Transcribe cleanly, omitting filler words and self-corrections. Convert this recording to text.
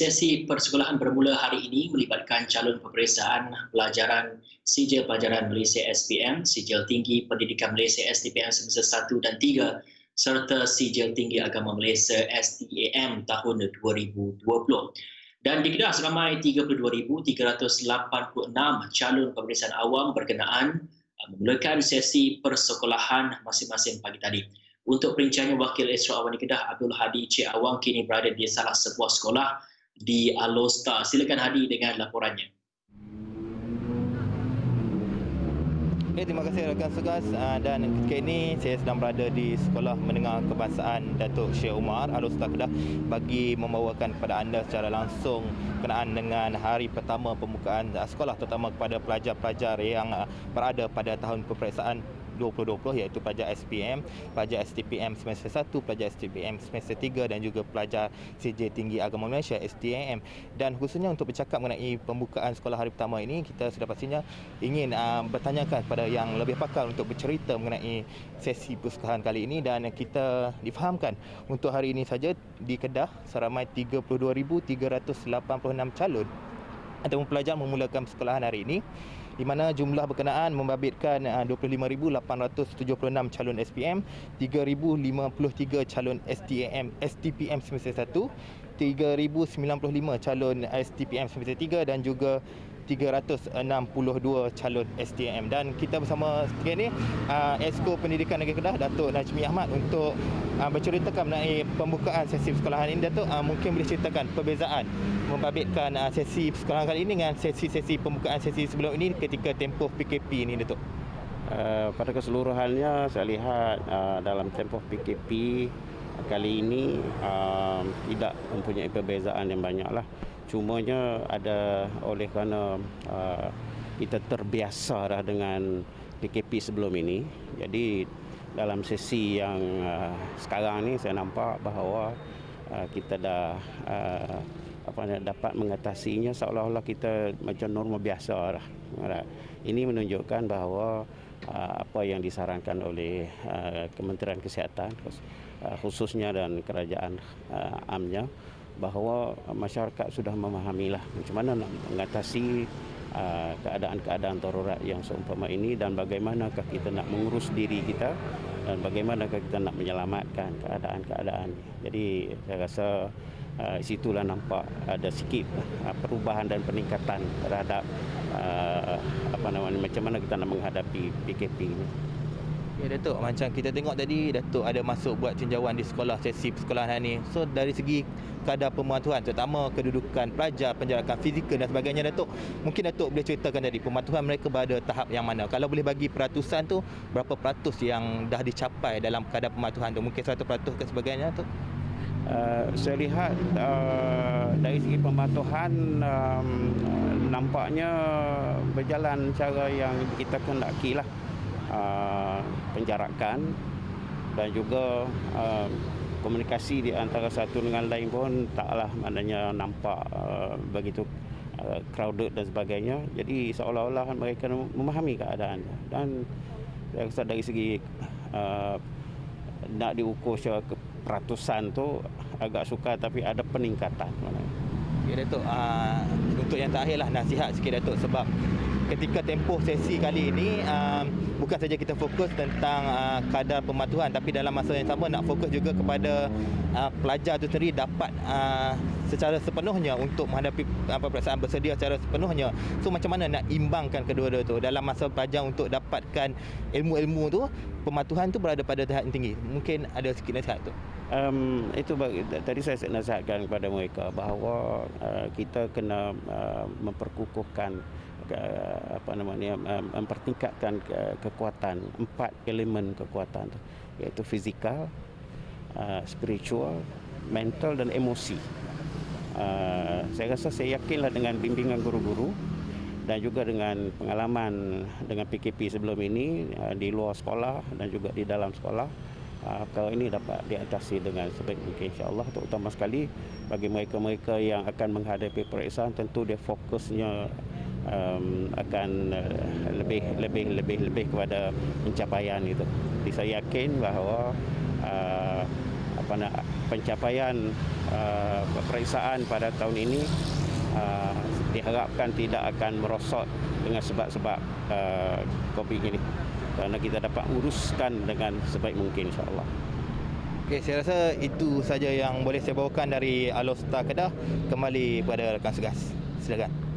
sesi persekolahan bermula hari ini melibatkan calon peperiksaan pelajaran Sijil Pelajaran Malaysia SPM, Sijil Tinggi Pendidikan Malaysia STPM semester 1 dan 3 serta Sijil Tinggi Agama Malaysia STAM tahun 2020. Dan di Kedah seramai 32,386 calon peperiksaan awam berkenaan memulakan sesi persekolahan masing-masing pagi tadi. Untuk perinciannya, Wakil Esra Awam di Kedah Abdul Hadi Cik Awang kini berada di salah sebuah sekolah di Alostar. Silakan Hadi dengan laporannya. Terima kasih rakan segas, dan ketika ini saya sedang berada di Sekolah Menengah Kebangsaan Datuk Syekh Umar Alostar Kedah bagi membawakan kepada anda secara langsung berkenaan dengan hari pertama pembukaan sekolah, terutama kepada pelajar-pelajar yang berada pada tahun peperiksaan 2020, iaitu pelajar SPM, pelajar STPM semester 1, pelajar STPM semester 3 dan juga pelajar Sijil Tinggi Agama Malaysia STAM. Dan khususnya untuk bercakap mengenai pembukaan sekolah hari pertama ini, kita sudah pastinya ingin bertanyakan kepada yang lebih pakar untuk bercerita mengenai sesi persekolahan kali ini, dan kita difahamkan untuk hari ini saja di Kedah seramai 32,386 calon ataupun pelajar memulakan persekolahan hari ini, di mana jumlah berkenaan membabitkan 25,876 calon SPM, 3,053 calon STPM semester 1, 3,095 calon STPM semester 3 dan juga 362 calon STM. Dan kita bersama sekarang ini Esko Pendidikan Negeri Kedah Datuk Najmi Ahmad untuk berceritakan mengenai pembukaan sesi persekolahan ini. Datuk, mungkin boleh ceritakan perbezaan membabitkan sesi persekolahan kali ini dengan sesi-sesi pembukaan sesi sebelum ini ketika tempoh PKP ini, Datuk? Pada keseluruhannya saya lihat dalam tempoh PKP kali ini tidak mempunyai perbezaan yang banyaklah. Cumanya ada oleh kerana kita terbiasa dah dengan PKP sebelum ini. Jadi dalam sesi yang sekarang ni saya nampak bahawa kita dah dapat mengatasinya seolah-olah kita macam normal biasa dah. Ini menunjukkan bahawa apa yang disarankan oleh Kementerian Kesihatan khususnya dan kerajaan amnya, bahawa masyarakat sudah memahamilah macam mana nak mengatasi keadaan-keadaan darurat yang seumpama ini, dan bagaimanakah kita nak mengurus diri kita dan bagaimanakah kita nak menyelamatkan keadaan-keadaan. Jadi saya rasa situlah nampak ada sikit perubahan dan peningkatan terhadap macam mana kita nak menghadapi PKP ini. Ya Datuk, macam kita tengok tadi Datuk ada masuk buat tinjauan di sekolah, sesi persekolahan ini. So dari segi kadar pematuhan, terutama kedudukan pelajar, penjarakan fizikal dan sebagainya, Datuk, mungkin Datuk boleh ceritakan tadi pematuhan mereka pada tahap yang mana? Kalau boleh bagi peratusan tu, berapa peratus yang dah dicapai dalam kadar pematuhan tu? Mungkin 100% ke sebagainya, Datuk? Saya lihat dari segi pematuhan nampaknya berjalan cara yang kita kendakilah. Penjarakan dan juga komunikasi di antara satu dengan lain pun taklah maknanya nampak begitu crowded dan sebagainya. Jadi seolah-olah mereka memahami keadaan, dan saya rasa dari segi nak diukur secara peratusan tu agak sukar, tapi ada peningkatan. Ya Datuk, untuk yang terakhirlah nasihat sikit Datuk, sebab ketika tempoh sesi kali ini bukan saja kita fokus tentang kadar pematuhan, tapi dalam masa yang sama nak fokus juga kepada pelajar itu sendiri dapat secara sepenuhnya untuk menghadapi peperiksaan, bersedia secara sepenuhnya. So macam mana nak imbangkan kedua-dua tu dalam masa panjang untuk dapatkan ilmu-ilmu tu, pematuhan tu berada pada tahap yang tinggi. Mungkin ada sikit nasihat tu. Itu tadi saya nasihatkan kepada mereka bahawa kita kena memperkukuhkan mempertingkatkan kekuatan, 4 elemen kekuatan tu, iaitu fizikal, spiritual, mental dan emosi. Saya rasa, saya yakinlah dengan bimbingan guru-guru dan juga dengan pengalaman dengan PKP sebelum ini di luar sekolah dan juga di dalam sekolah, perkara ini dapat diatasi dengan sebaik mungkin, insya-Allah. Terutama sekali bagi mereka-mereka yang akan menghadapi peperiksaan, tentu dia fokusnya akan lebih kepada pencapaian itu. Jadi saya yakin bahawa pencapaian peperiksaan pada tahun ini diharapkan tidak akan merosot dengan sebab-sebab COVID ini, kerana kita dapat uruskan dengan sebaik mungkin, insya-Allah. Okey, saya rasa itu saja yang boleh saya bawakan dari Alor Star Kedah. Kembali kepada rakan segas. Silakan.